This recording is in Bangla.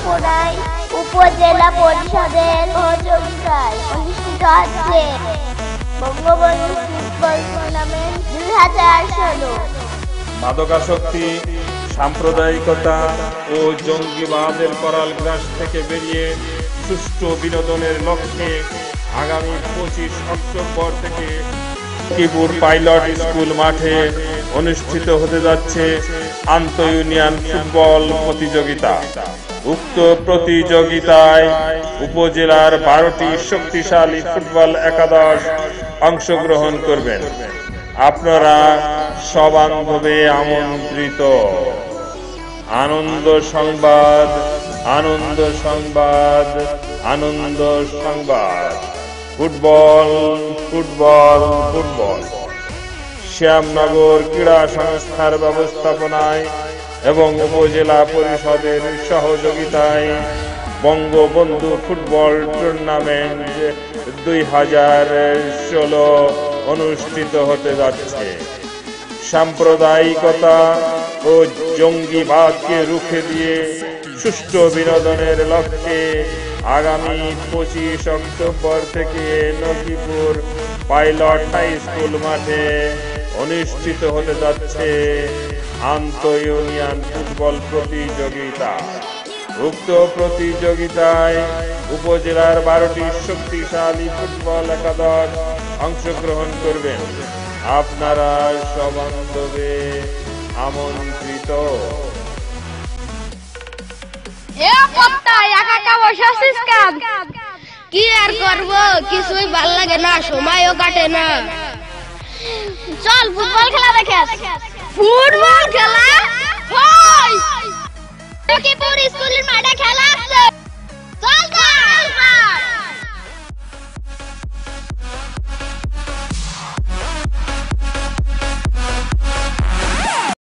ব্যবস্থাপনায় উপজেলা পরিষদের সহযোগিতায় অনুষ্ঠিত হচ্ছে বঙ্গবন্ধু ফুটবল টুর্নামেন্ট 2016। মাদকাসক্তি, সাম্প্রদায়িকতা ও জঙ্গিবাদের করাল গ্রাস থেকে বেরিয়ে সুষ্ঠু বিনোদনের লক্ষ্যে আগামী 25 অক্টোবর থেকে লক্ষ্মীপুর পাইলট স্কুল মাঠে অনুষ্ঠিত হতে যাচ্ছে আন্তঃ ইউনিয়ন ফুটবল প্রতিযোগিতা। উক্ত প্রতিযোগিতায় উপজেলার 12টি শক্তিশালী ফুটবল একাদশ অংশগ্রহণ করবেন। আপনারা সবান্ধবে আমন্ত্রিত। আনন্দ সংবাদ, আনন্দ সংবাদ, আনন্দ সংবাদ। Football, football, football. শ্যামনগর ক্রীড়া সংস্থার ব্যবস্থাপনায় এবং উপজেলা পরিষদের সহযোগিতায় বঙ্গবন্ধু ফুটবল টুর্নামেন্ট 2016 অনুষ্ঠিত হতে যাচ্ছে। সাম্প্রদায়িকতা ও জঙ্গিবাদকে রুখে দিয়ে সুষ্ঠু বিনোদনের লক্ষ্যে আগামী 25 অক্টোবর থেকে লক্ষ্মীপুর পাইলট হাই স্কুল মাঠে অনুষ্ঠিত হতে যাচ্ছে আন্তঃ ইউনিয়ন ফুটবল প্রতিযোগিতা। উক্ত প্রতিযোগিতায় উপজেলার 12টি শক্তিশালী ফুটবল একাদশ অংশগ্রহণ করবেন। আপনারা সবান্ধবে আমন্ত্রিত। কি আর করব, কিছুই ভাল লাগে না, সময়ও কাটে না। চল ফুটবল খেলা দেখে। ফুটবল খেলা